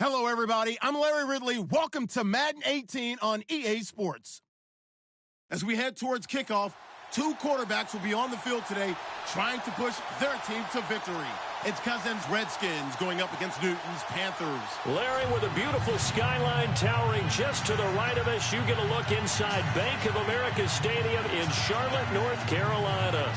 Hello, everybody. I'm Larry Ridley. Welcome to Madden 18 on EA Sports. As we head towards kickoff, two quarterbacks will be on the field today trying to push their team to victory. It's Cousins' Redskins going up against Newton's Panthers. Larry, with a beautiful skyline towering just to the right of us, you get a look inside Bank of America Stadium in Charlotte, North Carolina.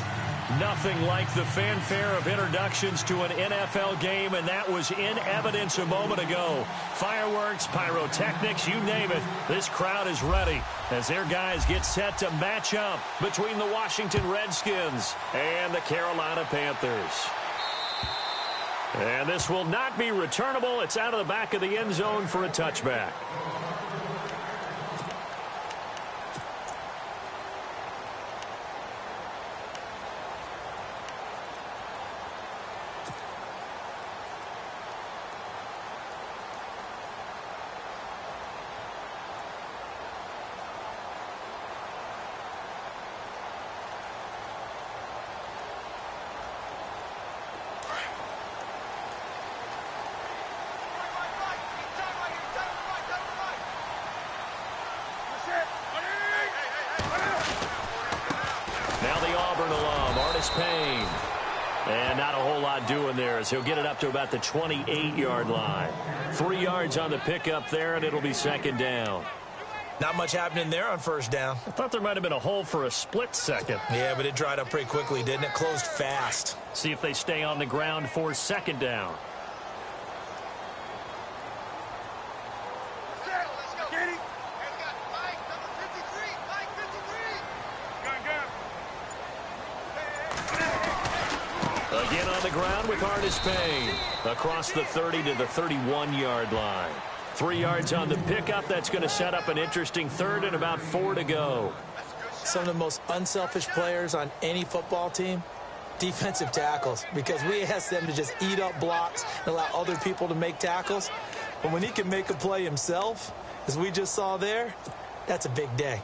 Nothing like the fanfare of introductions to an NFL game, and that was in evidence a moment ago. Fireworks, pyrotechnics, you name it. This crowd is ready as their guys get set to match up between the Washington Redskins and the Carolina Panthers. And this will not be returnable. It's out of the back of the end zone for a touchback. And not a whole lot doing there as he'll get it up to about the 28-yard line. 3 yards on the pickup there, and it'll be second down. Not much happening there on first down. I thought there might have been a hole for a split second. Yeah, but it dried up pretty quickly, didn't it? Closed fast. See if they stay on the ground for second down. Again on the ground with Artis Payne. Across the 30 to the 31-yard line. 3 yards on the pickup. That's going to set up an interesting third and about 4 to go. Some of the most unselfish players on any football team, defensive tackles, because we ask them to just eat up blocks and allow other people to make tackles. But when he can make a play himself, as we just saw there, that's a big day.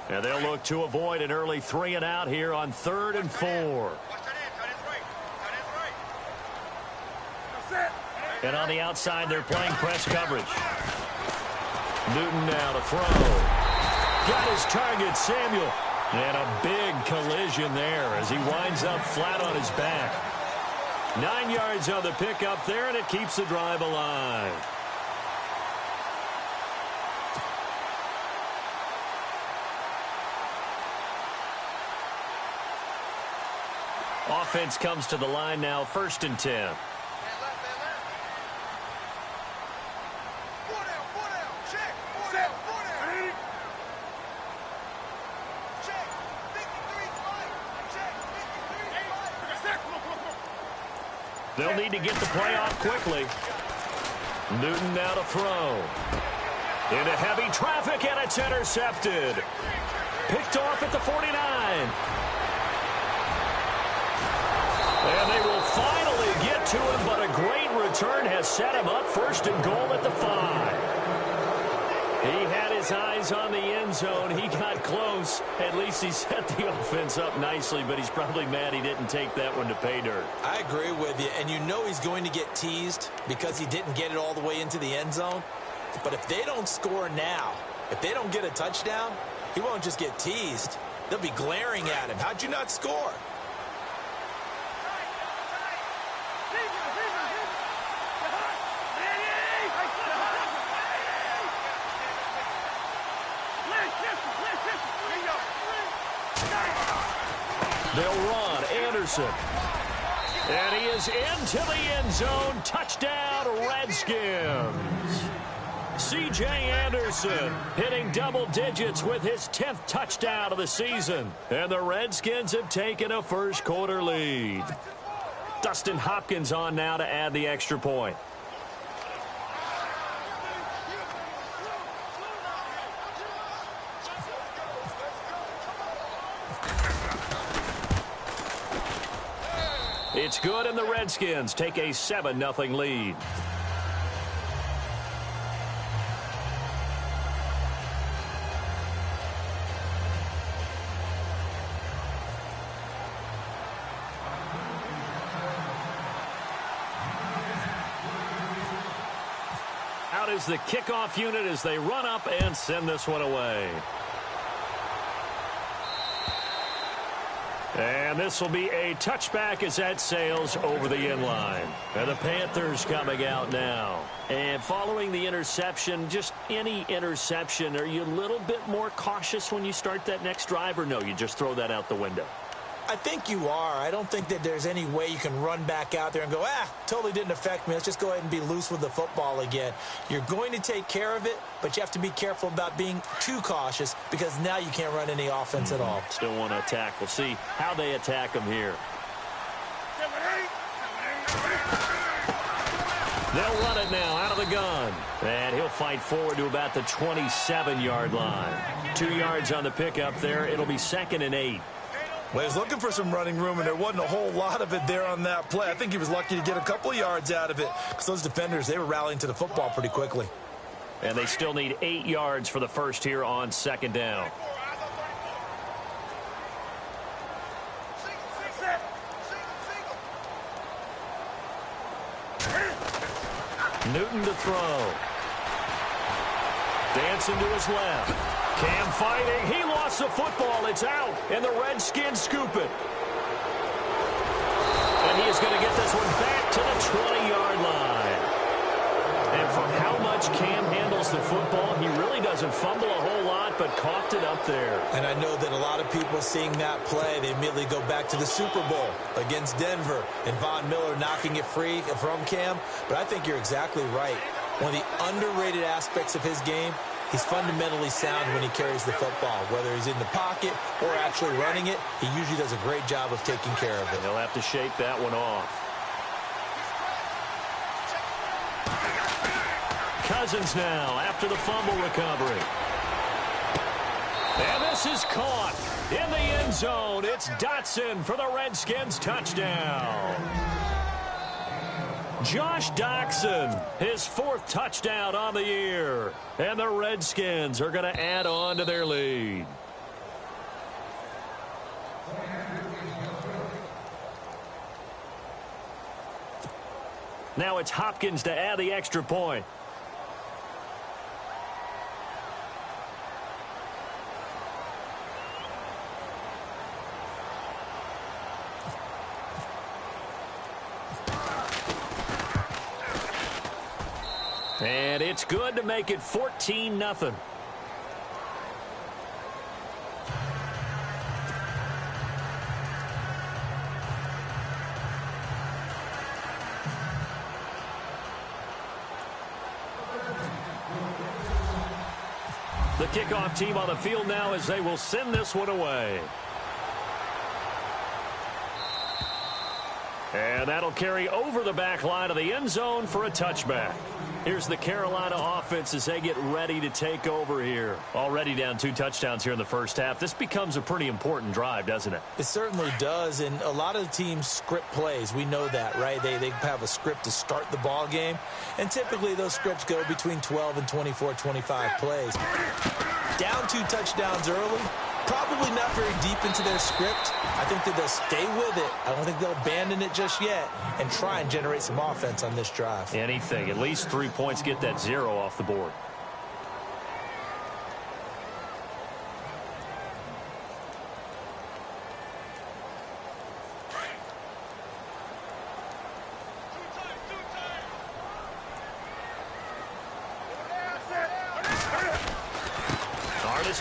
And they'll look to avoid an early 3 and out here on 3rd and 4. And on the outside, they're playing press coverage. Newton now to throw. Got his target, Samuel. And a big collision there as he winds up flat on his back. 9 yards on the pickup there, and it keeps the drive alive. Offense comes to the line now, 1st and 10. They'll need to get the play off quickly. Newton now to throw. Into heavy traffic, and it's intercepted. Picked off at the 49. And they will finally get to him, but a great return has set him up 1st and goal at the 5. He had his eyes on the end zone. He got close. At least he set the offense up nicely, but he's probably mad he didn't take that one to pay dirt. I agree with you, and you know he's going to get teased because he didn't get it all the way into the end zone. But if they don't score now, if they don't get a touchdown, he won't just get teased. They'll be glaring at him. How'd you not score? They'll run. Anderson. And he is into the end zone. Touchdown, Redskins. C.J. Anderson hitting double digits with his 10th touchdown of the season. And the Redskins have taken a first-quarter lead. Dustin Hopkins on now to add the extra point. It's good, and the Redskins take a 7-0 lead. out is the kickoff unit as they run up and send this one away. And this will be a touchback as that sails over the inline. And the Panthers coming out now. And following the interception, just any interception, are you a little bit more cautious when you start that next drive, or no, you just throw that out the window? I think you are. I don't think that there's any way you can run back out there and go, totally didn't affect me. Let's just go ahead and be loose with the football again. You're going to take care of it, but you have to be careful about being too cautious because now you can't run any offense at all. Still want to attack. We'll see how they attack them here. They'll run it now out of the gun. And he'll fight forward to about the 27-yard line. 2 yards on the pickup there. It'll be 2nd and 8. Well, he was looking for some running room, and there wasn't a whole lot of it there on that play. I think he was lucky to get a couple of yards out of it because those defenders, they were rallying to the football pretty quickly. And they still need 8 yards for the first here on 2nd down. Newton to throw. Dancing to his left. Cam fighting. He lost the football. It's out. And the Redskins scoop it. And he is going to get this one back to the 20-yard line. And for how much Cam handles the football, he really doesn't fumble a whole lot, but coughed it up there. And I know that a lot of people seeing that play, they immediately go back to the Super Bowl against Denver and Von Miller knocking it free from Cam. But I think you're exactly right. One of the underrated aspects of his game, he's fundamentally sound when he carries the football. Whether he's in the pocket or actually running it, he usually does a great job of taking care of it. He'll have to shake that one off. Cousins now after the fumble recovery. And this is caught in the end zone. It's Dotson for the Redskins touchdown. Josh Doctson, his 4th touchdown on the year. And the Redskins are going to add on to their lead. Now it's Hopkins to add the extra point. And it's good to make it 14-0. The kickoff team on the field now as they will send this one away. And that'll carry over the back line of the end zone for a touchback. Here's the Carolina offense as they get ready to take over here. Already down 2 touchdowns here in the first half. This becomes a pretty important drive, doesn't it? It certainly does, and a lot of the teams script plays. We know that, right? They have a script to start the ball game, and typically those scripts go between 12 and 24, 25 plays. Down 2 touchdowns early, probably not very deep into their script. I think that they'll stay with it. I don't think they'll abandon it just yet and try and generate some offense on this drive. Anything. At least 3 points, get that 0 off the board.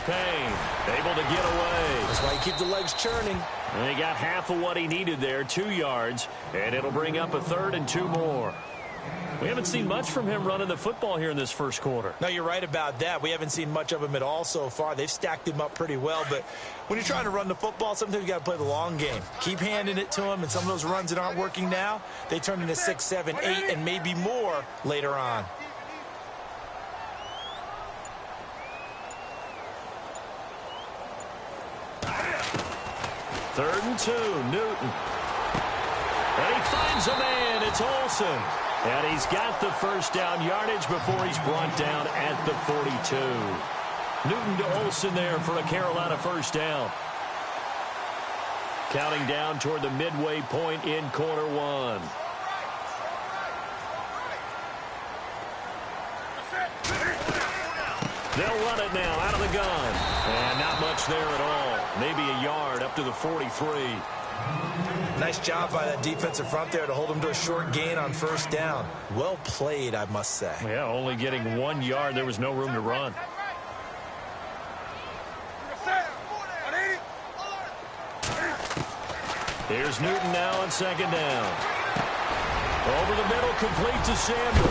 Payne able to get away. That's why you keep the legs churning. And he got half of what he needed there, 2 yards, and it'll bring up a 3rd and 2 more. We haven't seen much from him running the football here in this first quarter. No, you're right about that. We haven't seen much of him at all so far. They've stacked him up pretty well, but when you're trying to run the football, sometimes you got to play the long game. Keep handing it to him, and some of those runs that aren't working now, they turn into 6, 7, 8, and maybe more later on. 3rd and 2, Newton. And he finds a man. It's Olsen. And he's got the first down yardage before he's brought down at the 42. Newton to Olsen there for a Carolina first down. Counting down toward the midway point in quarter one. They'll run it now out of the gun. And not much there at all. Maybe a yard up to the 43. Nice job by that defensive front there to hold them to a short gain on first down. Well played, I must say. Yeah, only getting 1 yard. There was no room to run. Here's Newton now on second down. Over the middle, complete to Samuel.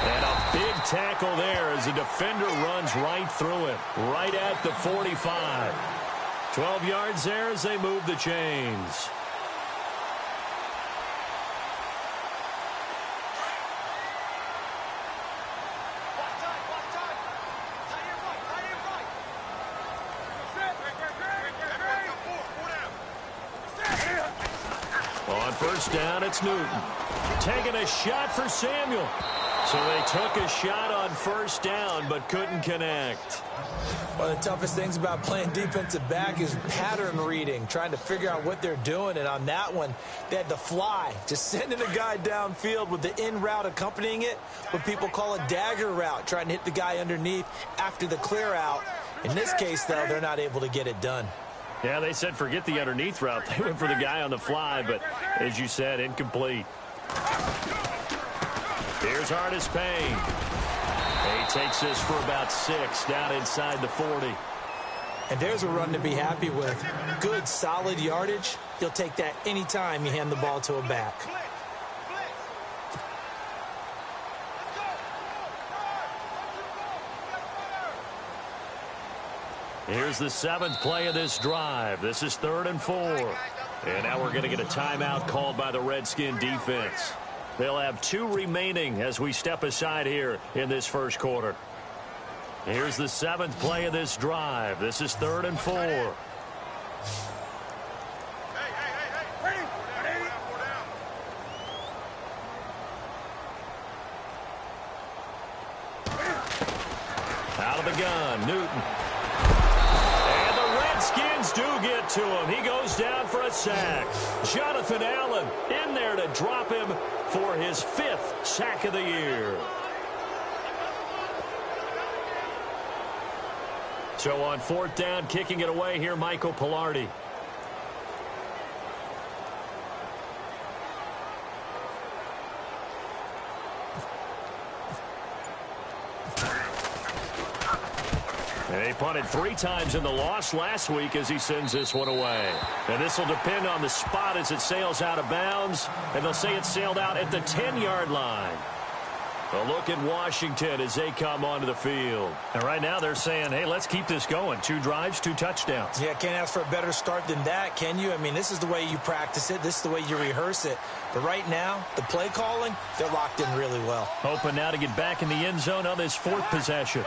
And a big tackle there as the defender runs right through it, right at the 45. 12 yards there as they move the chains. On first down, it's Newton. Taking a shot for Samuel. So they took a shot on first down, but couldn't connect. One of the toughest things about playing defensive back is pattern reading, trying to figure out what they're doing. And on that one, they had the fly, just sending a guy downfield with the in route accompanying it, what people call a dagger route, trying to hit the guy underneath after the clear out. In this case, though, they're not able to get it done. Yeah, they said forget the underneath route. They went for the guy on the fly, but as you said, incomplete. Here's Hardest Payne. He takes this for about 6 down inside the 40. And there's a run to be happy with. Good, solid yardage. You'll take that anytime you hand the ball to a back. Here's the 7th play of this drive. This is 3rd and 4. And now we're going to get a timeout called by the Redskin defense. They'll have 2 remaining as we step aside here in this first quarter. Here's the 7th play of this drive. This is 3rd and 4. Out of the gun, Newton. And the Redskins do get to him. He goes down for a sack. Jonathan Allen in there to drop him for his 5th sack of the year. So on 4th down, kicking it away here, Michael Pilardi. And he punted 3 times in the loss last week as he sends this one away. And this will depend on the spot as it sails out of bounds. And they'll say it sailed out at the 10-yard line. A look at Washington as they come onto the field. And right now they're saying, hey, let's keep this going. 2 drives, 2 touchdowns. Yeah, can't ask for a better start than that, can you? I mean, this is the way you practice it. This is the way you rehearse it. But right now, the play calling, they're locked in really well. Hoping now to get back in the end zone on this 4th possession.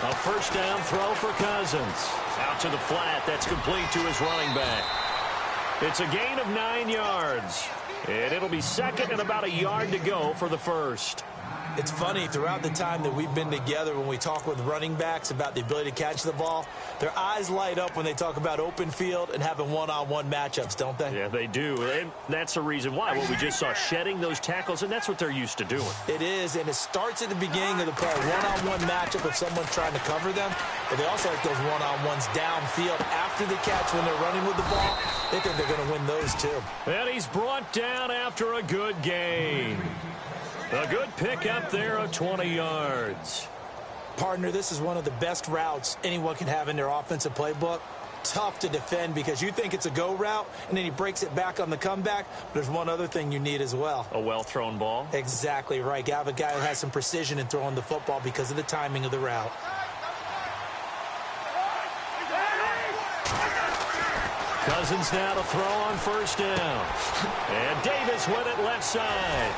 A first down throw for Cousins. Out to the flat. That's complete to his running back. It's a gain of 9 yards. And it'll be 2nd and about a yard to go for the first. It's funny, throughout the time that we've been together, when we talk with running backs about the ability to catch the ball, their eyes light up when they talk about open field and having one-on-one matchups, don't they? Yeah, they do. And that's the reason why. What we just saw, shedding those tackles, and that's what they're used to doing. It is, and it starts at the beginning of the play. One-on-one matchup if someone's trying to cover them, but they also like those one-on-ones downfield after the catch when they're running with the ball. They think they're going to win those, too. And he's brought down after a good gain. A good pickup there of 20 yards. Partner, this is one of the best routes anyone can have in their offensive playbook. Tough to defend because you think it's a go route, and then he breaks it back on the comeback. But there's one other thing you need as well. A well-thrown ball. Exactly right. You have a guy who has some precision in throwing the football because of the timing of the route. Cousins now to throw on first down. And Davis went it left side.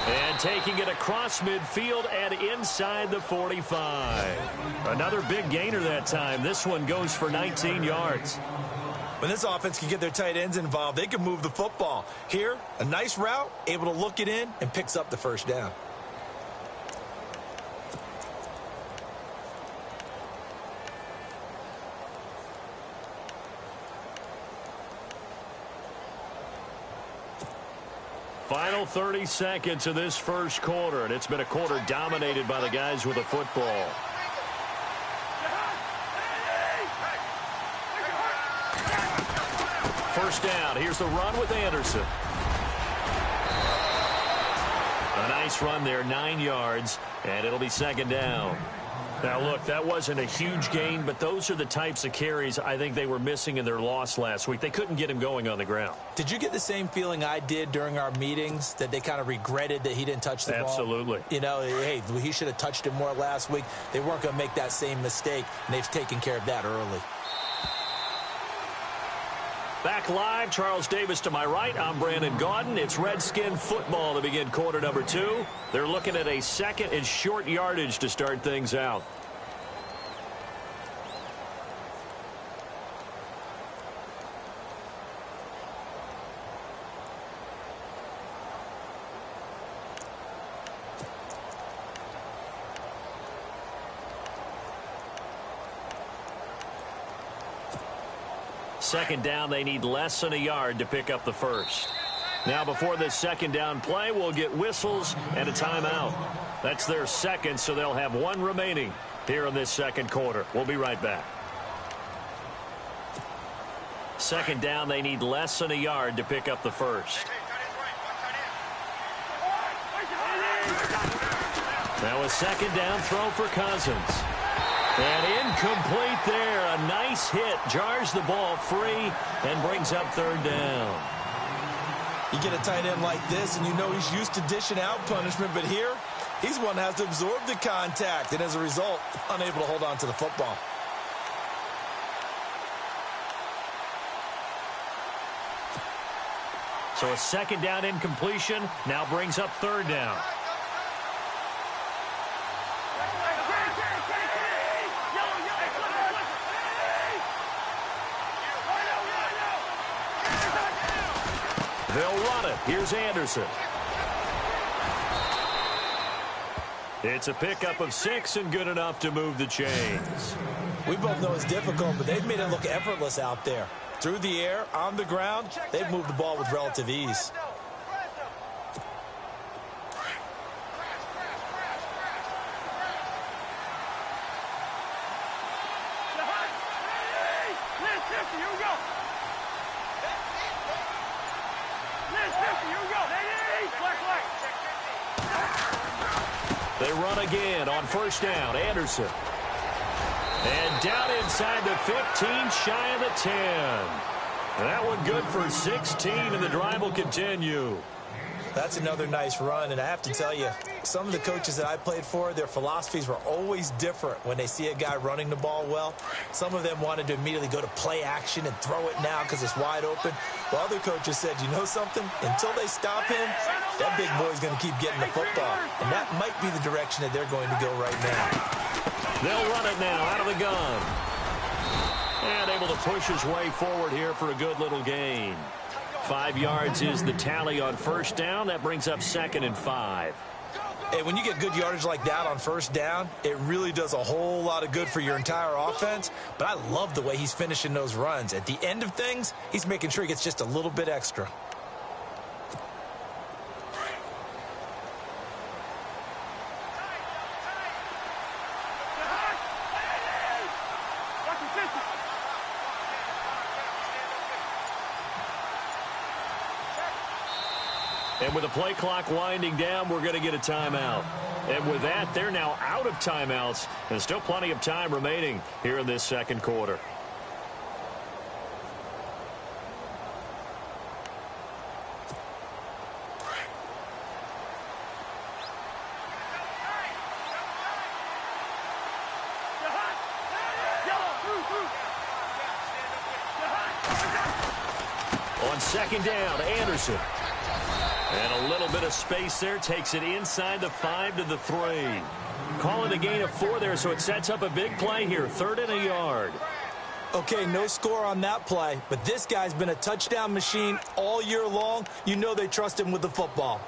And taking it across midfield and inside the 45. Another big gainer that time. This one goes for 19 yards. When this offense can get their tight ends involved, they can move the football. Here, a nice route, able to look it in, and picks up the first down. Final 30 seconds of this first quarter, and it's been a quarter dominated by the guys with the football. First down. Here's the run with Anderson. A nice run there, 9 yards, and it'll be second down. Now, look, that wasn't a huge gain, but those are the types of carries I think they were missing in their loss last week. They couldn't get him going on the ground. Did you get the same feeling I did during our meetings, that they kind of regretted that he didn't touch the ball? Absolutely. You know, hey, he should have touched it more last week. They weren't going to make that same mistake, and they've taken care of that early. Back live, Charles Davis to my right. I'm Brandon Gaudin. It's Redskin football to begin quarter number 2. They're looking at a second and short yardage to start things out. Second down, they need less than a yard to pick up the first. Now before this second down play, we'll get whistles and a timeout. That's their second, so they'll have one remaining here in this second quarter. We'll be right back. Second down, they need less than a yard to pick up the first. Now a second down throw for Cousins. And incomplete there. A nice hit. Jars the ball free and brings up third down. You get a tight end like this, and you know he's used to dishing out punishment, but here, he's one that has to absorb the contact, and as a result, unable to hold on to the football. So a second down incompletion now brings up third down. They'll run it. Here's Anderson. It's a pickup of 6 and good enough to move the chains. We both know it's difficult, but they've made it look effortless out there. Through the air, on the ground, they've moved the ball with relative ease. They run again on first down. Anderson. And down inside the 15, shy of the 10. And that one good for 16, and the drive will continue. That's another nice run, and I have to tell you, some of the coaches that I played for, their philosophies were always different when they see a guy running the ball well. Some of them wanted to immediately go to play action and throw it now because it's wide open. While other coaches said, you know something? Until they stop him, that big boy's going to keep getting the football. And that might be the direction that they're going to go right now. They'll run it now out of the gun. And able to push his way forward here for a good little gain. 5 yards is the tally on first down. That brings up second and 5. Hey, when you get good yardage like that on first down, it really does a whole lot of good for your entire offense. But I love the way he's finishing those runs. At the end of things, he's making sure he gets just a little bit extra. And with the play clock winding down, we're going to get a timeout. And with that, they're now out of timeouts. And still plenty of time remaining here in this second quarter. On second down, Anderson. And a little bit of space there takes it inside the 5 to the 3. Call it a gain of 4 there, so it sets up a big play here. 3rd and a yard. Okay, no score on that play, but this guy's been a touchdown machine all year long. You know they trust him with the football.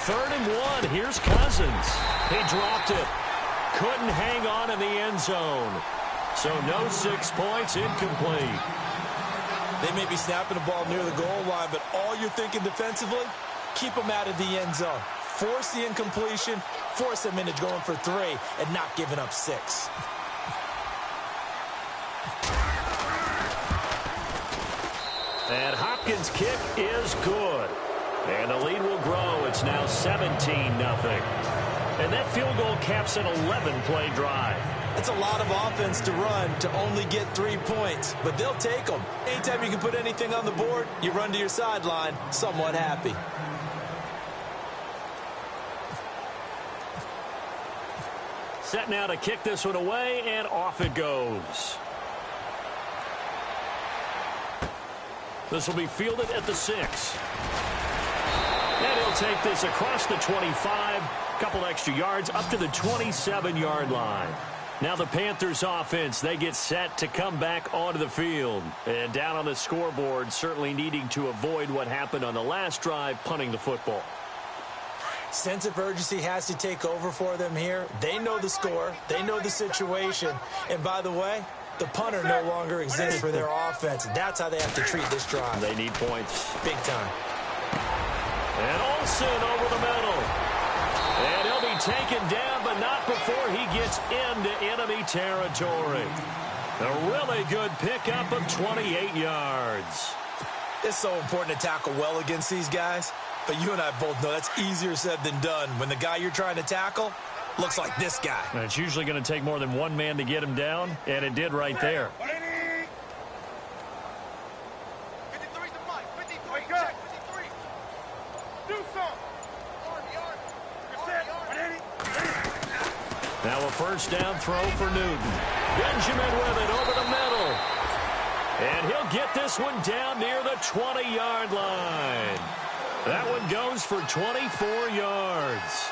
3rd and 1. Here's Cousins. He dropped it. Couldn't hang on in the end zone. So no 6 points, incomplete. They may be snapping the ball near the goal line, but all you're thinking defensively, keep them out of the end zone. Force the incompletion, force them into going for 3, and not giving up 6. And Hopkins' kick is good. And the lead will grow. It's now 17-0. And that field goal caps an 11-play drive. It's a lot of offense to run to only get 3 points, but they'll take them. Anytime you can put anything on the board, you run to your sideline somewhat happy. Set now to kick this one away, and off it goes. This will be fielded at the 6. And he'll take this across the 25, couple extra yards up to the 27-yard line. Now the Panthers offense, they get set to come back onto the field. And down on the scoreboard, certainly needing to avoid what happened on the last drive, punting the football. Sense of urgency has to take over for them here. They know the score. They know the situation. And by the way, the punter no longer exists for their offense. That's how they have to treat this drive. They need points. Big time. And Olsen over the middle. And he'll be taken down, but not before he gets into enemy territory. A really good pickup of 28 yards. It's so important to tackle well against these guys. But you and I both know that's easier said than done when the guy you're trying to tackle looks like this guy. And it's usually going to take more than one man to get him down, and it did right there. Now a first down throw for Newton. Benjamin with it over the middle. And he'll get this one down near the 20-yard line. That one goes for 24 yards.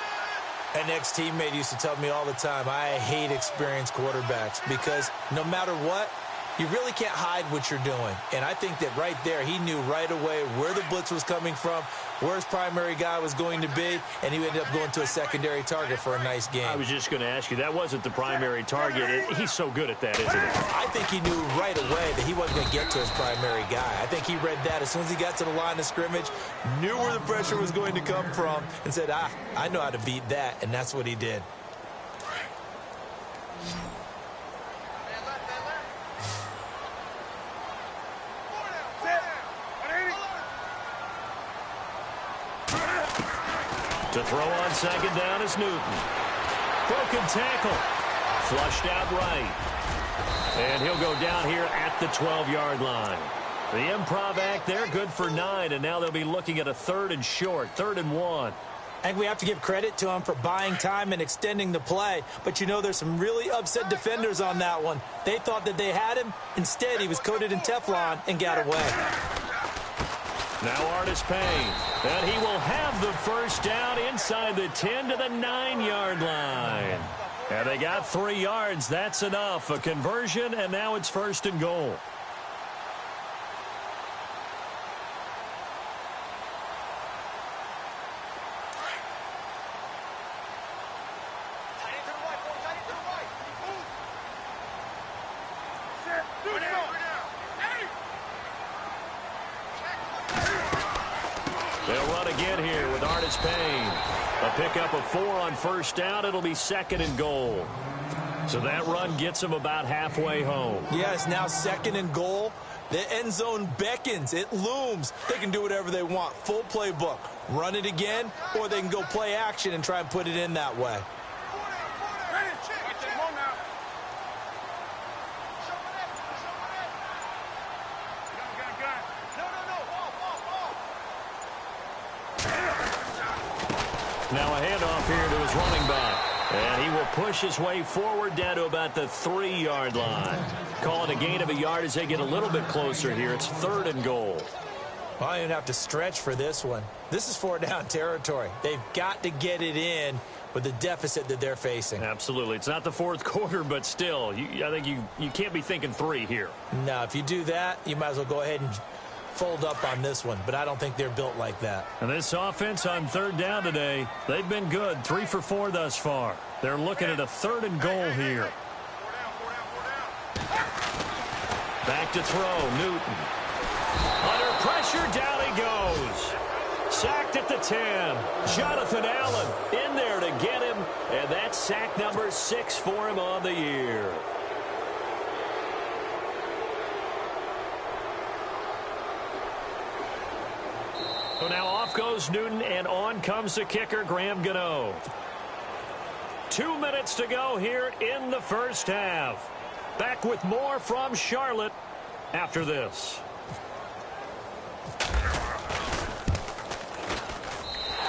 An ex-teammate used to tell me all the time, I hate experienced quarterbacks because no matter what, you really can't hide what you're doing. And I think that right there, he knew right away where the blitz was coming from, where his primary guy was going to be, and he ended up going to a secondary target for a nice game. I was just going to ask you, that wasn't the primary target. He's so good at that, isn't he? I think he knew right away that he wasn't going to get to his primary guy. I think he read that as soon as he got to the line of scrimmage, knew where the pressure was going to come from, and said, I know how to beat that, and that's what he did. To throw on second down is Newton. Broken tackle. Flushed out right. And he'll go down here at the 12-yard line. The improv act there, good for 9, and now they'll be looking at a 3rd and short, 3rd and 1. I think we have to give credit to him for buying time and extending the play. But, you know, there's some really upset defenders on that one. They thought that they had him. Instead, he was coated in Teflon and got away. Now Artis Payne. And he will have the first down inside the 10 to the 9-yard line. And they got 3 yards. That's enough. A conversion, and now it's 1st and goal. They'll run again here with Artis Payne. A pickup of 4 on first down. It'll be 2nd and goal. So that run gets them about halfway home. Yes, now 2nd and goal. The end zone beckons. It looms. They can do whatever they want. Full playbook. Run it again, or they can go play action and try and put it in that way. Now a handoff here to his running back. And he will push his way forward down to about the 3-yard line. Calling a gain of a yard as they get a little bit closer here. It's 3rd and goal. Well, I didn't have to stretch for this one. This is 4-down territory. They've got to get it in with the deficit that they're facing. Absolutely. It's not the 4th quarter, but still, I think you can't be thinking 3 here. No, if you do that, you might as well go ahead and fold up on this one, but I don't think they're built like that. And this offense on third down today, they've been good, 3 for 4 thus far. They're looking at a 3rd and goal here. Back to throw, Newton. Under pressure, down he goes. Sacked at the 10. Jonathan Allen in there to get him, and that's sack number 6 for him on the year. So now off goes Newton, and on comes the kicker, Graham Gano. 2 minutes to go here in the first half. Back with more from Charlotte after this.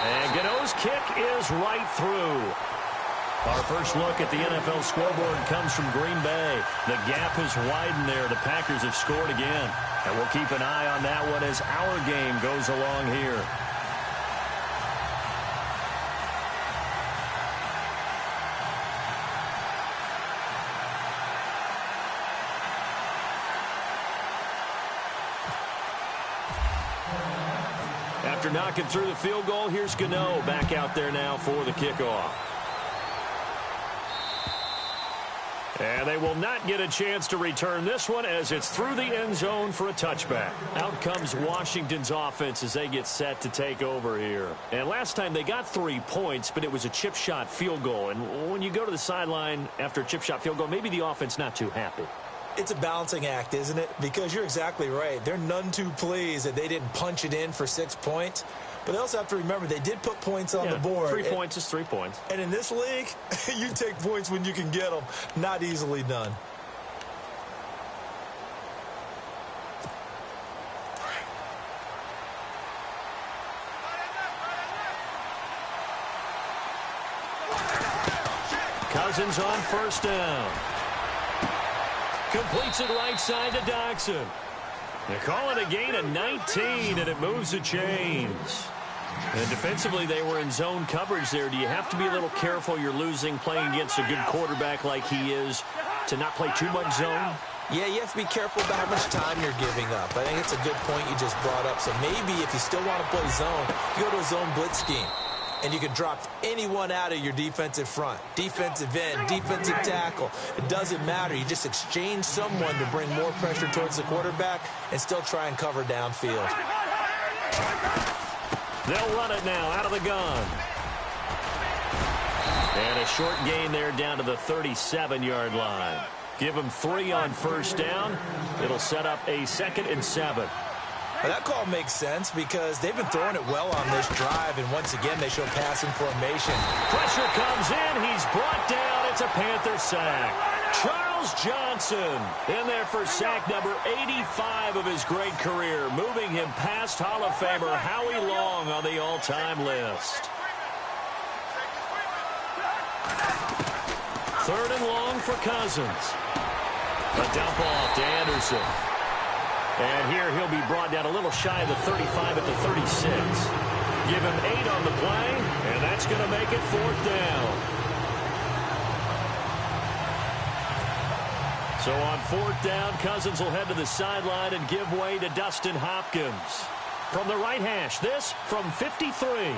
And Gano's kick is right through. Our first look at the NFL scoreboard comes from Green Bay. The gap has widened there. The Packers have scored again. And we'll keep an eye on that one as our game goes along here. After knocking through the field goal, here's Gano back out there now for the kickoff. And they will not get a chance to return this one as it's through the end zone for a touchback. Out comes Washington's offense as they get set to take over here. And last time they got 3 points, but it was a chip shot field goal. And when you go to the sideline after a chip shot field goal, maybe the offense not too happy. It's a balancing act, isn't it? Because you're exactly right. They're none too pleased that they didn't punch it in for 6 points. But they also have to remember they did put points on the board. 3 points is 3 points. And in this league, you take points when you can get them. Not easily done. Cousins on first down. Completes it right side to Dodson. They call it a gain of 19, and it moves the chains. And defensively, they were in zone coverage there. Do you have to be a little careful you're losing playing against a good quarterback like he is to not play too much zone? Yeah, you have to be careful about how much time you're giving up. I think it's a good point you just brought up. So maybe if you still want to play zone, you go to a zone blitz scheme. And you can drop anyone out of your defensive front. Defensive end, defensive tackle. It doesn't matter. You just exchange someone to bring more pressure towards the quarterback and still try and cover downfield. They'll run it now out of the gun. And a short gain there down to the 37-yard line. Give them 3 on first down. It'll set up a 2nd and 7. Well, that call makes sense because they've been throwing it well on this drive, and once again, they show passing formation. Pressure comes in. He's brought down. It's a Panther sack. Charles Johnson in there for sack number 85 of his great career, moving him past Hall of Famer Howie Long on the all-time list. 3rd and long for Cousins. A dump off to Anderson. And here he'll be brought down a little shy of the 35 at the 36. Give him 8 on the play, and that's going to make it 4th down. So on 4th down, Cousins will head to the sideline and give way to Dustin Hopkins. From the right hash, this from 53.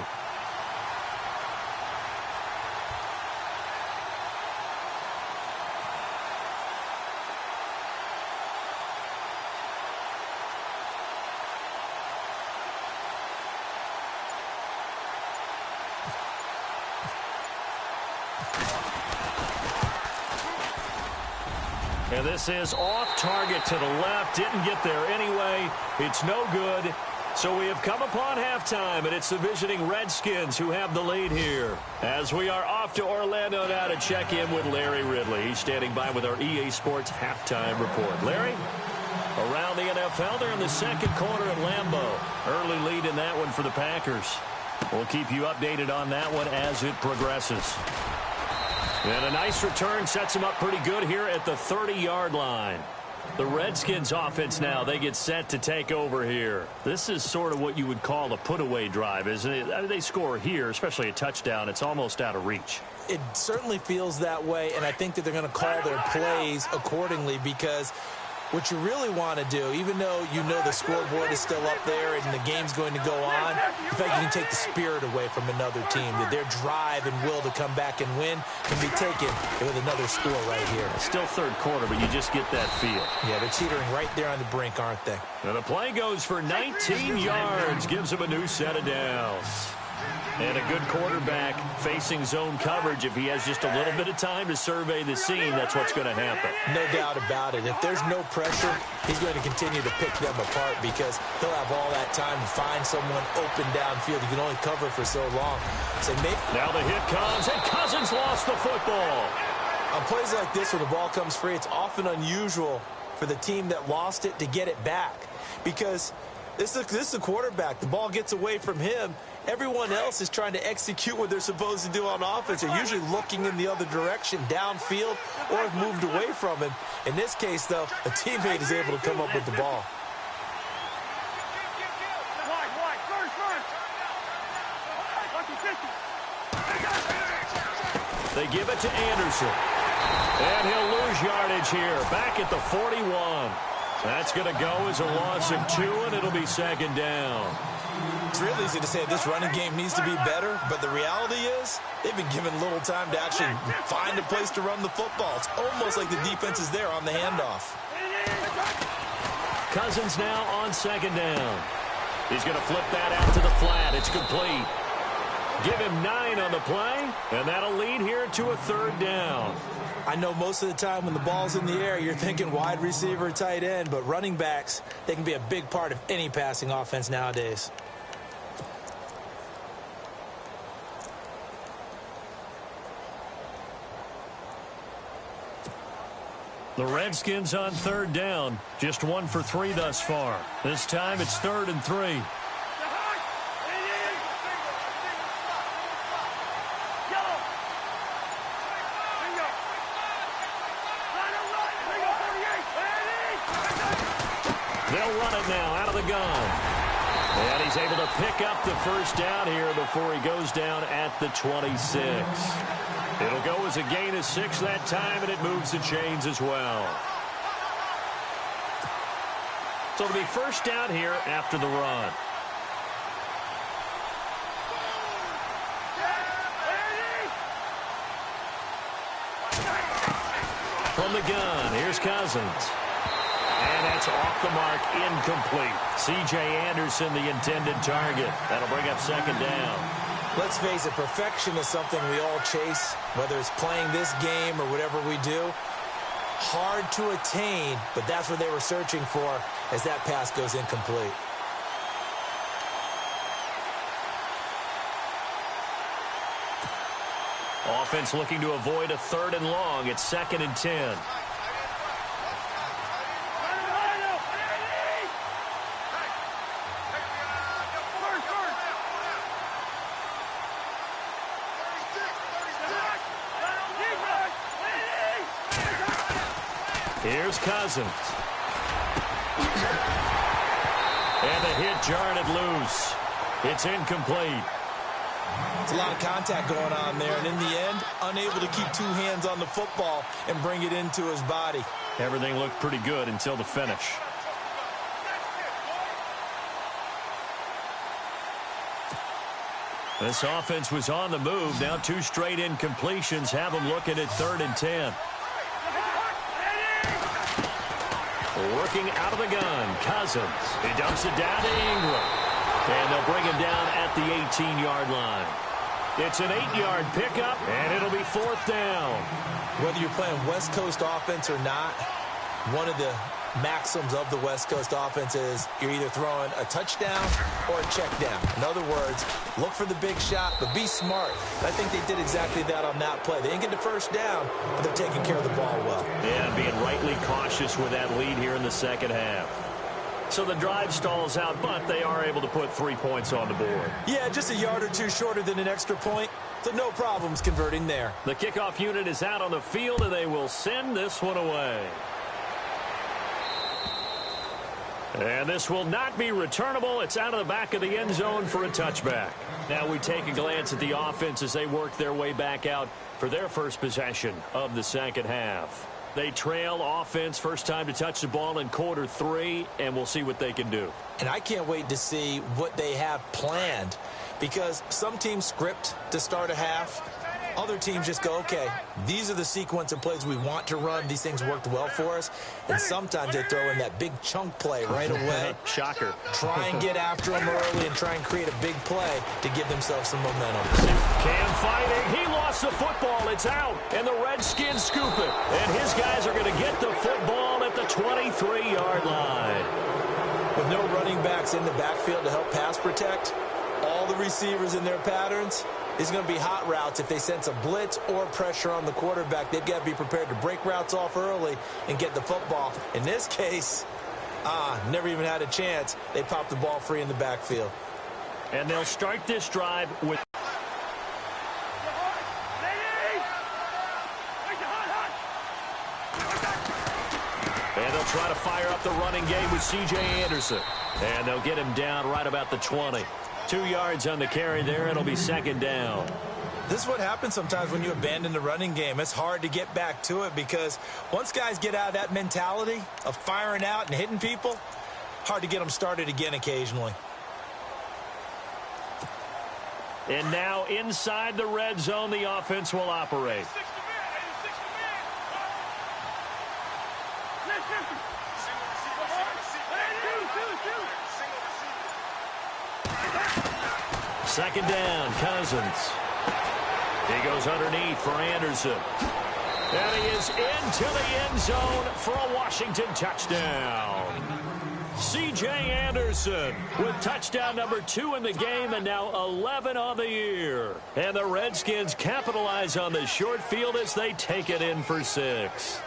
And this is off target to the left. Didn't get there anyway. It's no good. So we have come upon halftime, and it's the visiting Redskins who have the lead here. As we are off to Orlando now to check in with Larry Ridley. He's standing by with our EA Sports halftime report. Larry, around the NFL, they're in the 2nd quarter at Lambeau. Early lead in that one for the Packers. We'll keep you updated on that one as it progresses. And a nice return sets them up pretty good here at the 30-yard line. The Redskins offense now, they get set to take over here. This is sort of what you would call a put-away drive, isn't it? I mean, they score here, especially a touchdown. It's almost out of reach. It certainly feels that way, and I think that they're going to call their plays accordingly because what you really want to do, even though you know the scoreboard is still up there and the game's going to go on, in fact, you can take the spirit away from another team, that their drive and will to come back and win can be taken with another score right here. Still third quarter, but you just get that feel. Yeah, they're teetering right there on the brink, aren't they? And the play goes for 19 yards, gives them a new set of downs. And a good quarterback facing zone coverage. If he has just a little bit of time to survey the scene, that's what's going to happen. No doubt about it. If there's no pressure, he's going to continue to pick them apart because he'll have all that time to find someone open downfield. You can only cover for so long. So now the hit comes, and Cousins lost the football. On plays like this where the ball comes free, it's often unusual for the team that lost it to get it back because this is the quarterback. The ball gets away from him. Everyone else is trying to execute what they're supposed to do on offense. They're usually looking in the other direction, downfield, or have moved away from him. In this case, though, a teammate is able to come up with the ball. They give it to Anderson. And he'll lose yardage here, back at the 41. That's going to go as a loss of 2, and it'll be second down. It's real easy to say this running game needs to be better, but the reality is they've been given little time to actually find a place to run the football. It's almost like the defense is there on the handoff. Cousins now on second down. He's going to flip that out to the flat. It's complete. Give him 9 on the play, and that'll lead here to a third down. I know most of the time when the ball's in the air, you're thinking wide receiver, tight end, but running backs, they can be a big part of any passing offense nowadays. The Redskins on third down, just 1 for 3 thus far. This time it's 3rd and 3. They'll run it now out of the gun. And he's able to pick up the first down here before he goes down at the 26. It'll go as a gain of 6 that time, and it moves the chains as well. So it'll be first down here after the run. From the gun, here's Cousins. And that's off the mark, incomplete. C.J. Anderson, the intended target. That'll bring up second down. Let's face it, perfection is something we all chase, whether it's playing this game or whatever we do. Hard to attain, but that's what they were searching for as that pass goes incomplete. Offense looking to avoid a 3rd and long. It's 2nd and 10. Here's Cousins. And the hit jarred it loose. It's incomplete. It's a lot of contact going on there, and in the end, unable to keep 2 hands on the football and bring it into his body. Everything looked pretty good until the finish. This offense was on the move. Now 2 straight incompletions have them looking at 3rd and 10. Working out of the gun, Cousins. He dumps it down to Ingram. And they'll bring him down at the 18-yard line. It's an 8-yard pickup, and it'll be 4th down. Whether you're playing West Coast offense or not, one of the maxims of the West Coast offense is you're either throwing a touchdown or a check down. In other words, look for the big shot, but be smart. And I think they did exactly that on that play. They didn't get the first down, but they're taking care of the ball well. Yeah, being rightly cautious with that lead here in the second half. So the drive stalls out, but they are able to put 3 points on the board. Yeah, just a yard or 2 shorter than an extra point, so no problems converting there. The kickoff unit is out on the field, and they will send this one away. And this will not be returnable. It's out of the back of the end zone for a touchback. Now we take a glance at the offense as they work their way back out for their first possession of the second half. They trail offense first time to touch the ball in quarter 3, and we'll see what they can do. And I can't wait to see what they have planned, because some teams script to start a half. Other teams just go, okay, these are the sequence of plays we want to run. These things worked well for us. And sometimes they throw in that big chunk play right away. Shocker. Try and get after them early and try and create a big play to give themselves some momentum. Cam fighting. He lost the football. It's out. And the Redskins scoop it. And his guys are going to get the football at the 23-yard line. With no running backs in the backfield to help pass protect, all the receivers in their patterns, it's going to be hot routes. If they sense a blitz or pressure on the quarterback, they've got to be prepared to break routes off early and get the football. In this case, never even had a chance. They popped the ball free in the backfield. And they'll start this drive with... And they'll try to fire up the running game with C.J. Anderson. And they'll get him down right about the 20. 2 yards on the carry there. It'll be second down. This is what happens sometimes when you abandon the running game. It's hard to get back to it because once guys get out of that mentality of firing out and hitting people, hard to get them started again occasionally. And now inside the red zone, the offense will operate. Second down, Cousins. He goes underneath for Anderson. And he is into the end zone for a Washington touchdown. C.J. Anderson with touchdown number 2 in the game and now 11 on the year. And the Redskins capitalize on the short field as they take it in for 6.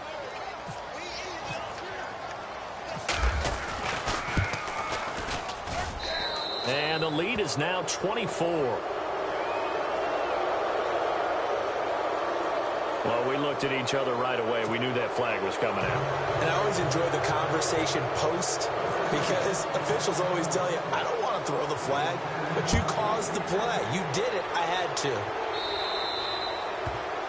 And the lead is now 24. Well, we looked at each other right away. We knew that flag was coming out. And I always enjoy the conversation post because officials always tell you, I don't want to throw the flag, but you caused the play. You did it. I had to.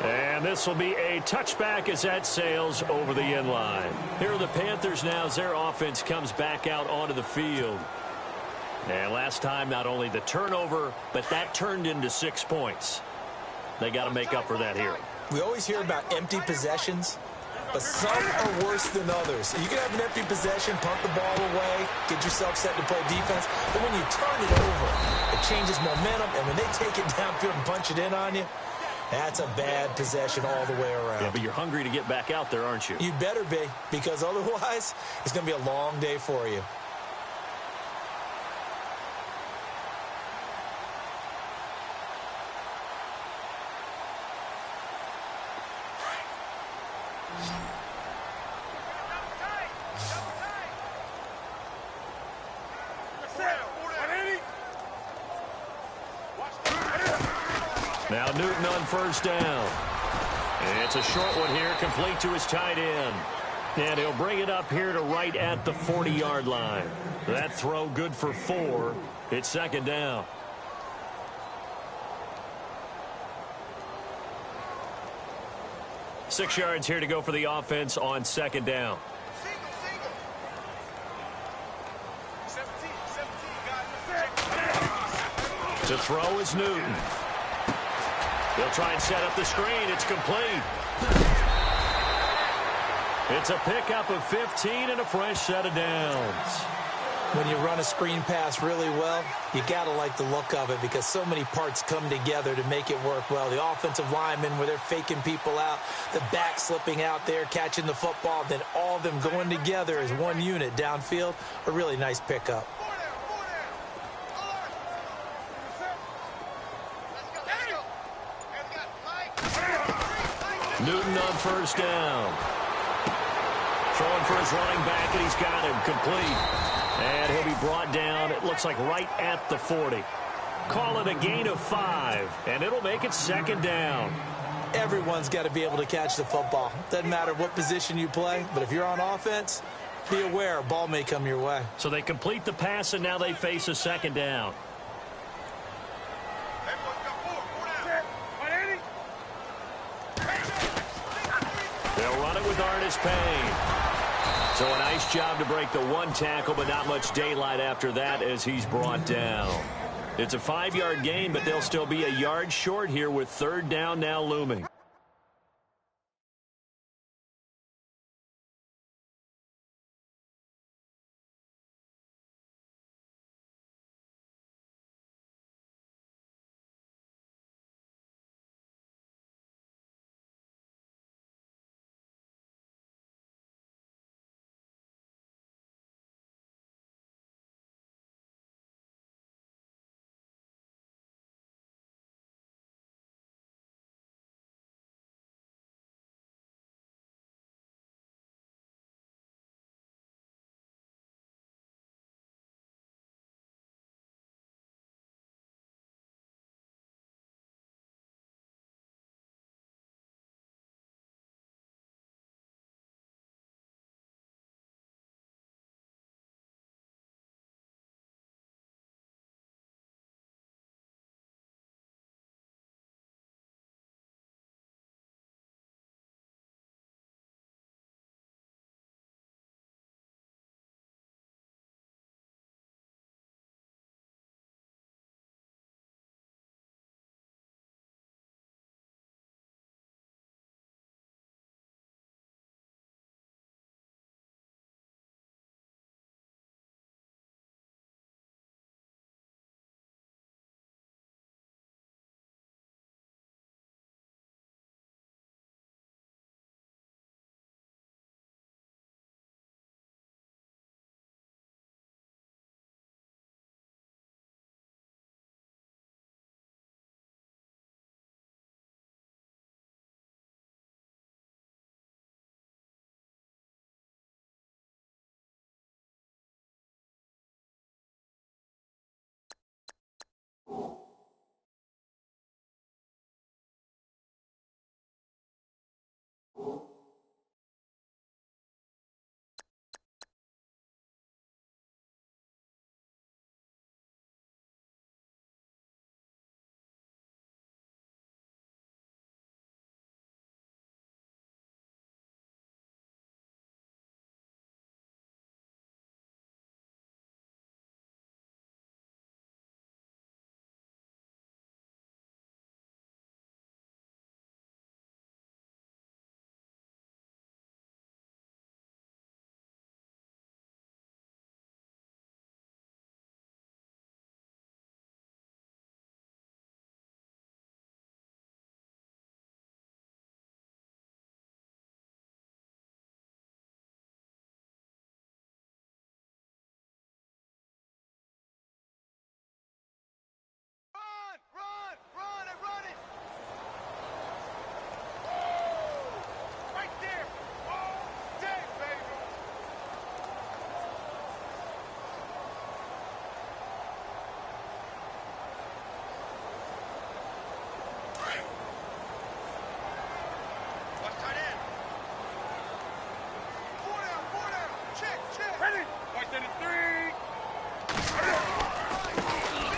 And this will be a touchback as that sails over the end line. Here are the Panthers now as their offense comes back out onto the field. And last time, not only the turnover, but that turned into 6 points. They got to make up for that here. We always hear about empty possessions, but some are worse than others. You can have an empty possession, punt the ball away, get yourself set to play defense, but when you turn it over, it changes momentum, and when they take it downfield and punch it in on you, that's a bad possession all the way around. Yeah, but you're hungry to get back out there, aren't you? You'd better be, because otherwise, it's going to be a long day for you. Now Newton on first down. It's a short one here, complete to his tight end. And he'll bring it up here to right at the 40-yard line. That throw good for 4. It's second down. Six yards here to go for the offense on second down. To throw is Newton. He'll try and set up the screen. It's complete. It's a pickup of 15 and a fresh set of downs. When you run a screen pass really well, you got to like the look of it because so many parts come together to make it work well. The offensive linemen where they're faking people out, the back slipping out there, catching the football, then all of them going together as one unit downfield. A really nice pickup. Newton on first down. Throwing for his running back, and he's got him complete. And he'll be brought down, it looks like right at the 40. Call it a gain of 5, and it'll make it second down. Everyone's got to be able to catch the football. Doesn't matter what position you play, but if you're on offense, be aware a ball may come your way. So they complete the pass, and now they face a second down. They'll run it with Artis Payne. So a nice job to break the one tackle, but not much daylight after that as he's brought down. It's a 5-yard gain, but they'll still be a yard short here with third down now looming.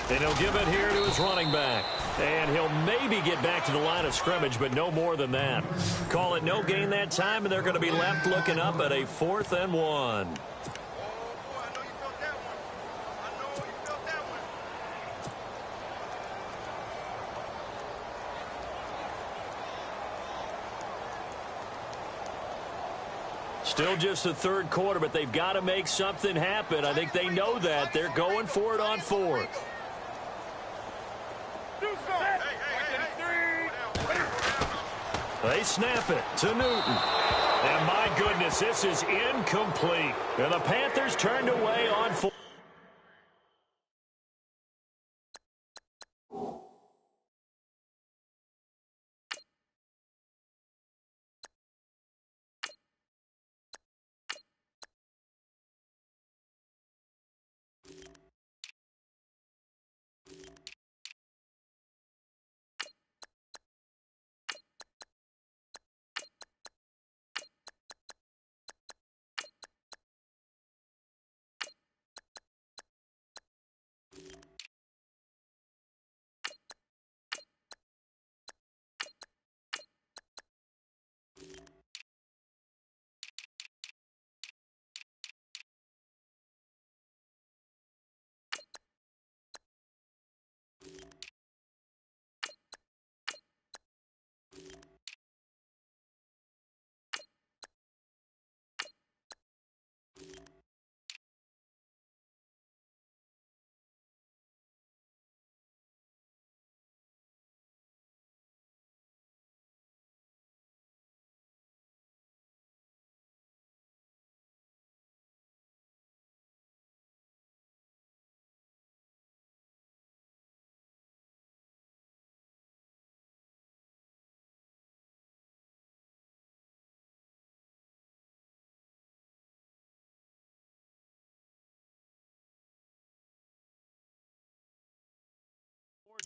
And he'll give it here to his running back. And he'll maybe get back to the line of scrimmage, but no more than that. Call it no gain that time, and they're going to be left looking up at a 4th and 1. Still just the third quarter, but they've got to make something happen. I think they know that. They're going for it on 4th. They snap it to Newton. And my goodness, this is incomplete. And the Panthers turned away on 4th.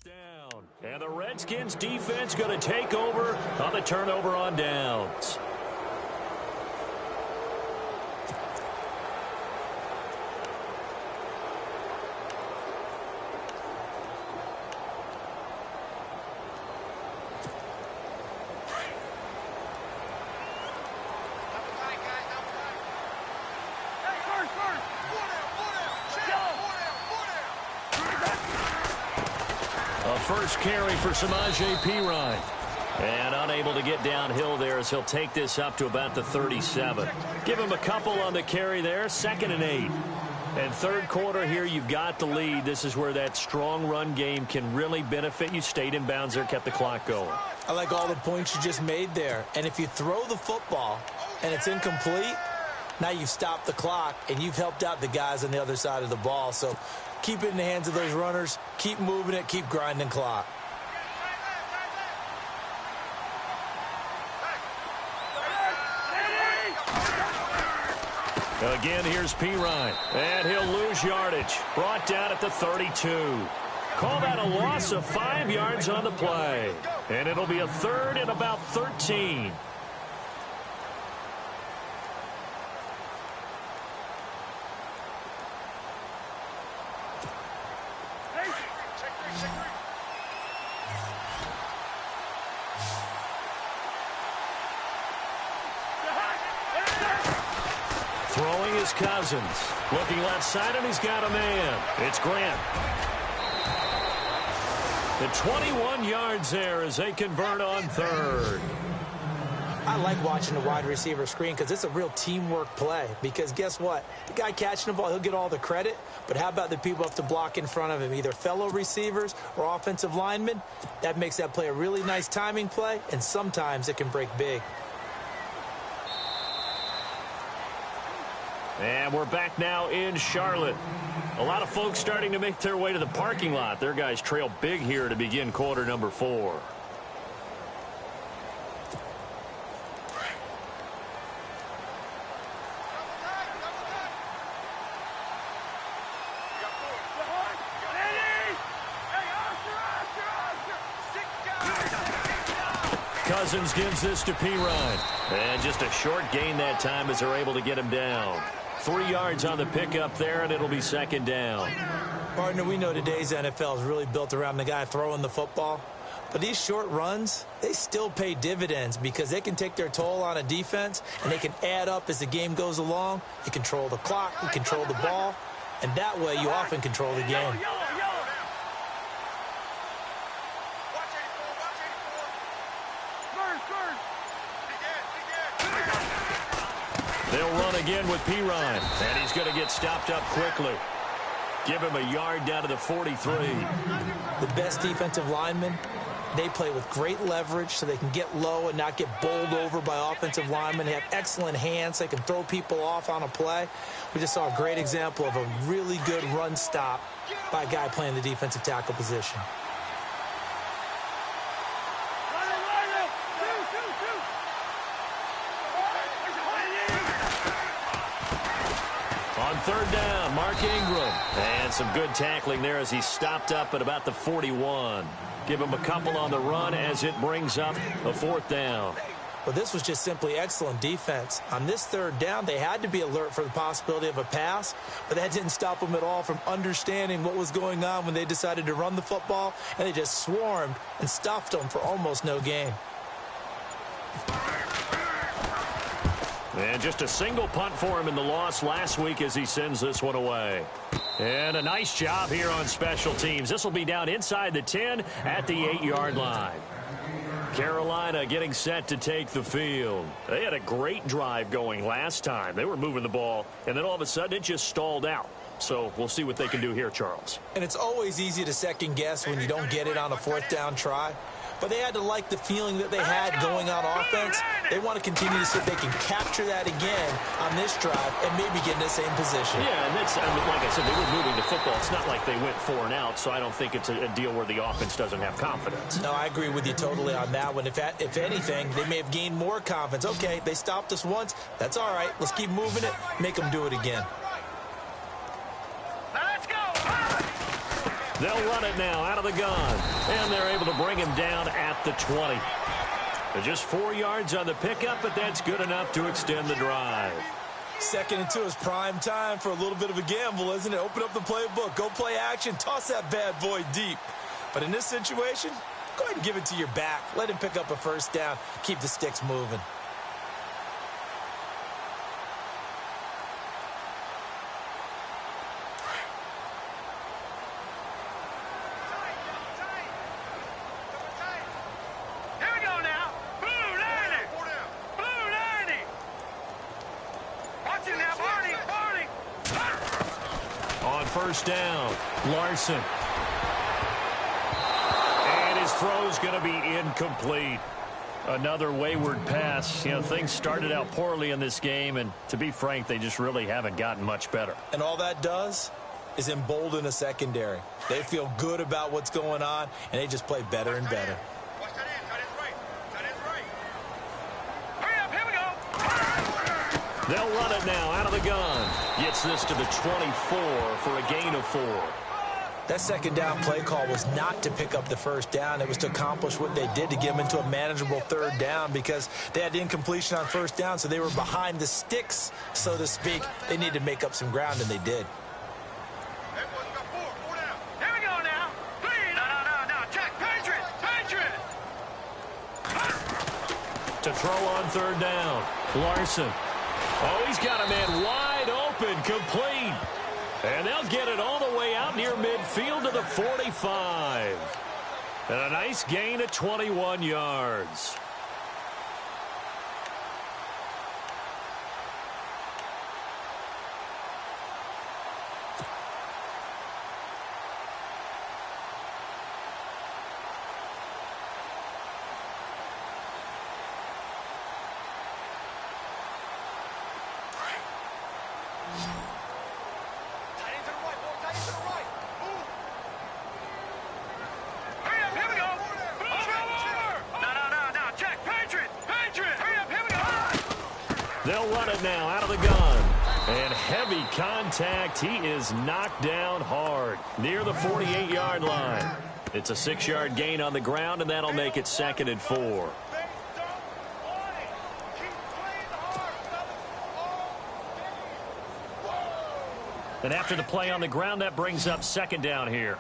first down. And the Redskins defense going to take over on the turnover on downs. First carry for Samaje Perine. And unable to get downhill there as he'll take this up to about the 37. Give him a couple on the carry there. 2nd and 8. And third quarter here, you've got the lead. This is where that strong run game can really benefit you. Stayed in bounds there, kept the clock going. I like all the points you just made there. And if you throw the football and it's incomplete, now you've stopped the clock and you've helped out the guys on the other side of the ball. So keep it in the hands of those runners. Keep moving it. Keep grinding clock. Again, here's Perine. And he'll lose yardage. Brought down at the 32. Call that a loss of 5 yards on the play. And it'll be a 3rd and about 13. Throwing is Cousins. Looking left side, and he's got a man. It's Grant. The 21 yards there as they convert on 3rd. I like watching the wide receiver screen because it's a real teamwork play. Because guess what? The guy catching the ball, he'll get all the credit. But how about the people have to block in front of him, either fellow receivers or offensive linemen? That makes that play a really nice timing play, and sometimes it can break big. And we're back now in Charlotte. A lot of folks starting to make their way to the parking lot. Their guys trail big here to begin quarter number 4. Cousins gives this to Perine. And just a short gain that time as they're able to get him down. 3 yards on the pickup there, and it'll be 2nd down. Partner, we know today's NFL is really built around the guy throwing the football. But these short runs, they still pay dividends because they can take their toll on a defense, and they can add up as the game goes along. You control the clock, you control the ball, and that way you often control the game. They'll run again with Perine, and he's going to get stopped up quickly. Give him a yard down to the 43. The best defensive linemen, they play with great leverage so they can get low and not get bowled over by offensive linemen. They have excellent hands. They can throw people off on a play. We just saw a great example of a really good run stop by a guy playing the defensive tackle position. On 3rd down, Mark Ingram. And some good tackling there as he stopped up at about the 41. Give him a couple on the run as it brings up a 4th down. Well, this was just simply excellent defense. On this 3rd down, they had to be alert for the possibility of a pass, but that didn't stop them at all from understanding what was going on when they decided to run the football, and they just swarmed and stuffed them for almost no gain. And just a single punt for him in the loss last week as he sends this one away. And a nice job here on special teams. This will be down inside the 10 at the 8-yard line. Carolina getting set to take the field. They had a great drive going last time. They were moving the ball, and then all of a sudden it just stalled out. So we'll see what they can do here, Charles. And it's always easy to second guess when you don't get it on a 4th down try. But they had to like the feeling that they had going on offense. They want to continue to see if they can capture that again on this drive and maybe get in the same position. Yeah, and that's, like I said, they were moving the football. It's not like they went 4 and out, so I don't think it's a deal where the offense doesn't have confidence. No, I agree with you totally on that one. If anything, they may have gained more confidence. Okay, they stopped us once. That's all right. Let's keep moving it. Make them do it again. They'll run it now out of the gun. And they're able to bring him down at the 20. Just 4 yards on the pickup, but that's good enough to extend the drive. 2nd and 2 is prime time for a little bit of a gamble, isn't it? Open up the playbook, go play action, toss that bad boy deep. But in this situation, go ahead and give it to your back. Let him pick up a first down. Keep the sticks moving. First down, Larson. And his throw's going to be incomplete. Another wayward pass. You know, things started out poorly in this game, and to be frank, they just really haven't gotten much better. And all that does is embolden a secondary. They feel good about what's going on, and they just play better and better. They'll run it now out of the gun. Gets this to the 24 for a gain of 4. That second down play call was not to pick up the first down. It was to accomplish what they did, to get them into a manageable 3rd down, because they had incompletion on 1st down, so they were behind the sticks, so to speak. They needed to make up some ground, and they did. Here we go now. No. Check. Patriot. To throw on 3rd down. Larson. Oh, he's got a man wide open, complete. And they'll get it all the way out near midfield to the 45. And a nice gain of 21 yards. They'll run it now out of the gun. And heavy contact. He is knocked down hard near the 48-yard line. It's a 6-yard gain on the ground, and that'll make it 2nd and 4. And after the play on the ground, that brings up 2nd down here.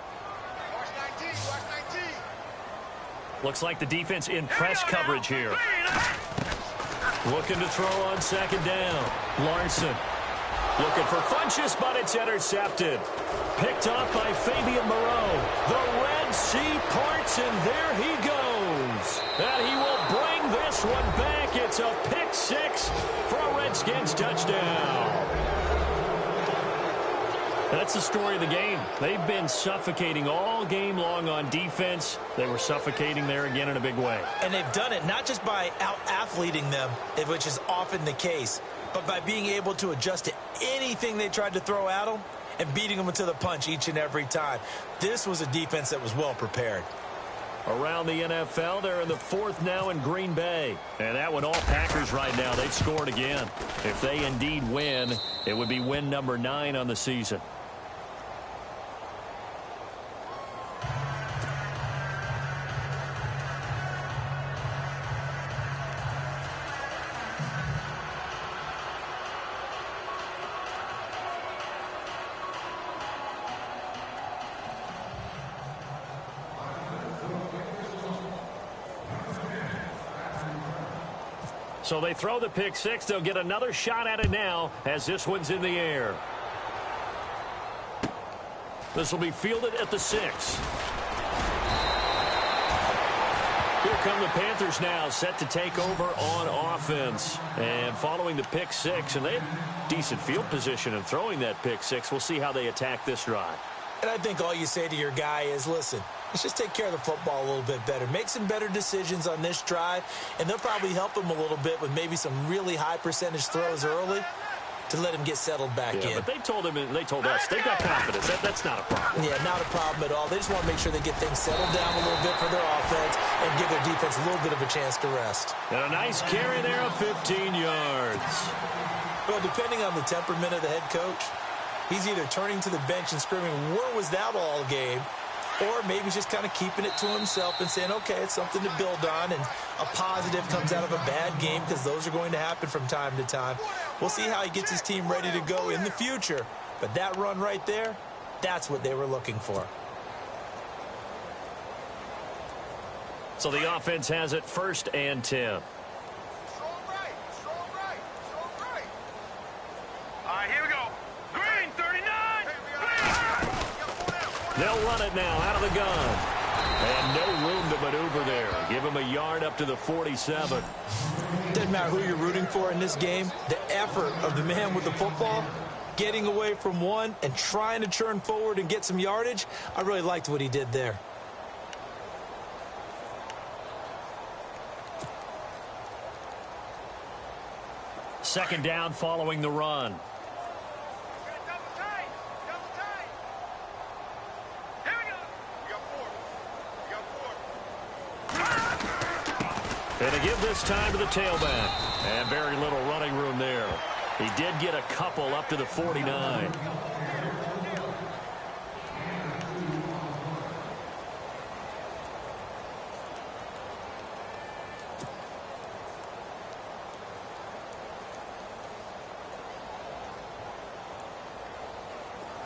Looks like the defense in press coverage here. Looking to throw on 2nd down. Larson looking for Funchess, but it's intercepted. Picked off by Fabian Moreau. The Red Sea parts, and there he goes. And he will bring this one back. It's a pick 6 for a Redskins touchdown. That's the story of the game. They've been suffocating all game long on defense. They were suffocating there again in a big way. And they've done it not just by out-athleting them, which is often the case, but by being able to adjust to anything they tried to throw at them and beating them to the punch each and every time. This was a defense that was well prepared. Around the NFL, they're in the 4th now in Green Bay. And that one, all Packers right now. They've scored again. If they indeed win, it would be win number 9 on the season. So they throw the pick 6. They'll get another shot at it now as this one's in the air. This will be fielded at the 6. Here come the Panthers now, set to take over on offense. And following the pick 6, and they have decent field position in throwing that pick 6. We'll see how they attack this drive. And I think all you say to your guy is, listen, let's just take care of the football a little bit better. Make some better decisions on this drive, and they'll probably help him a little bit with maybe some really high percentage throws early to let him get settled back in. But they told us they've got confidence. That's not a problem. Yeah, not a problem at all. They just want to make sure they get things settled down a little bit for their offense and give their defense a little bit of a chance to rest. And a nice carry there of 15 yards. Well, depending on the temperament of the head coach, he's either turning to the bench and screaming, "Where was that all game?" or maybe he's just kind of keeping it to himself and saying, okay, it's something to build on, and a positive comes out of a bad game because those are going to happen from time to time. We'll see how he gets his team ready to go in the future. But that run right there, that's what they were looking for. So the offense has it 1st and 10. Here we go. Green, 39. They'll run it now out of the gun. And no room to maneuver there. Give him a yard up to the 47. Doesn't matter who you're rooting for in this game. The effort of the man with the football, getting away from one and trying to churn forward and get some yardage, I really liked what he did there. Second down following the run. And to give this time to the tailback. And very little running room there. He did get a couple up to the 49.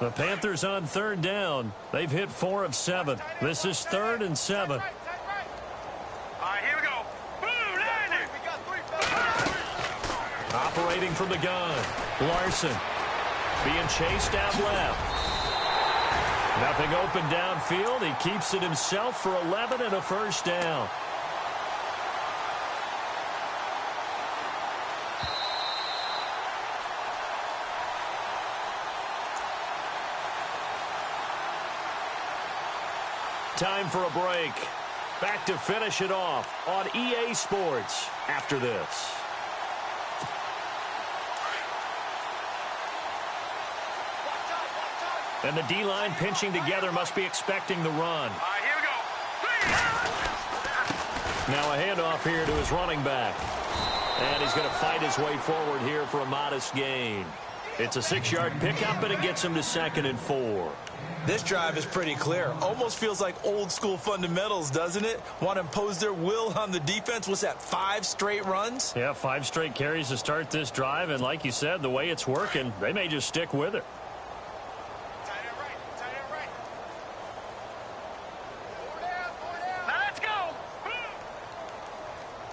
The Panthers on 3rd down. They've hit 4 of 7. This is 3rd and 7. Here we go. Boom, landing. Operating from the gun. Larson being chased out left. Nothing open downfield. He keeps it himself for 11 and a 1st down. Time for a break. Back to finish it off on EA Sports after this. And the D-line pinching together must be expecting the run. Here we go. Now a handoff here to his running back. And he's going to fight his way forward here for a modest gain. It's a 6-yard pickup, and it gets him to 2nd and 4. This drive is pretty clear. Almost feels like old school fundamentals, doesn't it? Want to impose their will on the defense. What's that, 5 straight runs? Yeah, 5 straight carries to start this drive. And like you said, the way it's working, they may just stick with it. Now let's go.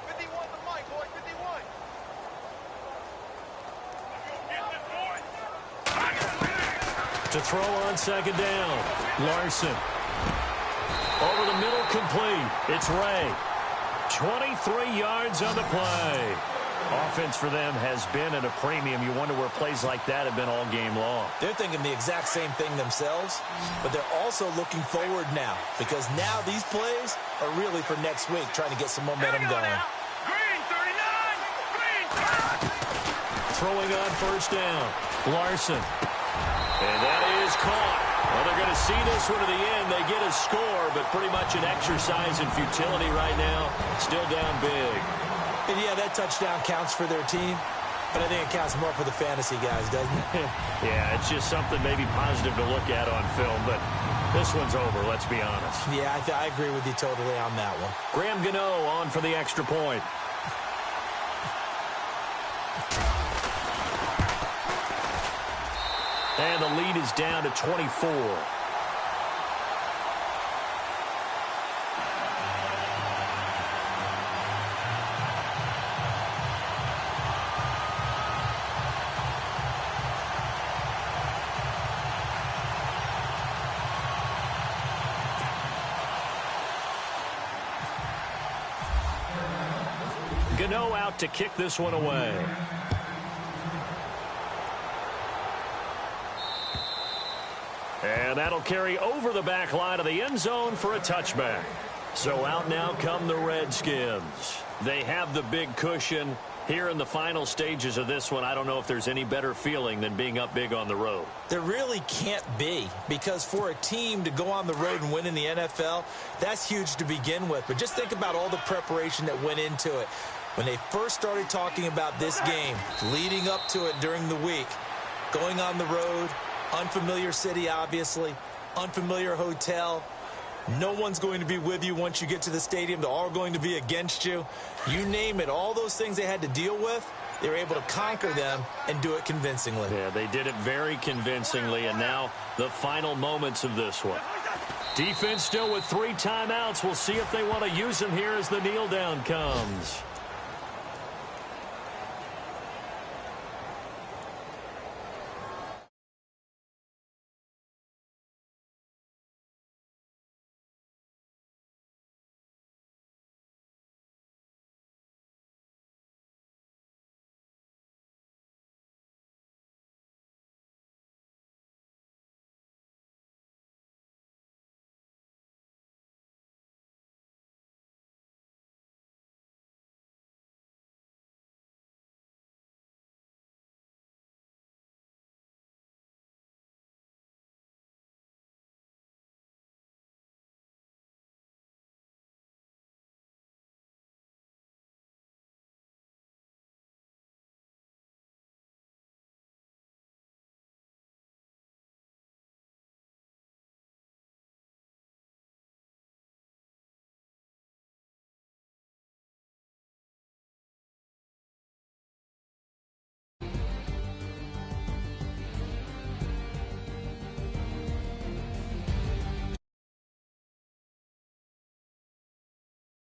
51 the mic, boy, 51. To throw on 2nd down. Larson. Over the middle, complete. It's Ray. 23 yards on the play. Offense for them has been at a premium. You wonder where plays like that have been all game long. They're thinking the exact same thing themselves, but they're also looking forward now, because now these plays are really for next week, trying to get some momentum going. Green, 39. Green. Throwing on 1st down. Larson. And that is caught. Well, they're going to see this one to the end. They get a score, but pretty much an exercise in futility right now. Still down big. And yeah, that touchdown counts for their team, but I think it counts more for the fantasy guys, doesn't it? Yeah, it's just something maybe positive to look at on film, but this one's over, let's be honest. Yeah, I agree with you totally on that one. Graham Gano on for the extra point. And the lead is down to 24. Gano out to kick this one away. And that'll carry over the back line of the end zone for a touchback. So out now come the Redskins. They have the big cushion. Here in the final stages of this one, I don't know if there's any better feeling than being up big on the road. There really can't be, because for a team to go on the road and win in the NFL, that's huge to begin with. But just think about all the preparation that went into it. When they first started talking about this game, leading up to it during the week, going on the road, unfamiliar city, obviously, unfamiliar hotel, No one's going to be with you once you get to the stadium. They're all going to be against you. You name it, all those things they had to deal with, they were able to conquer them and do it convincingly. Yeah, they did it very convincingly, and now the final moments of this one. Defense still with 3 timeouts. We'll see if they want to use them here as the kneel down comes.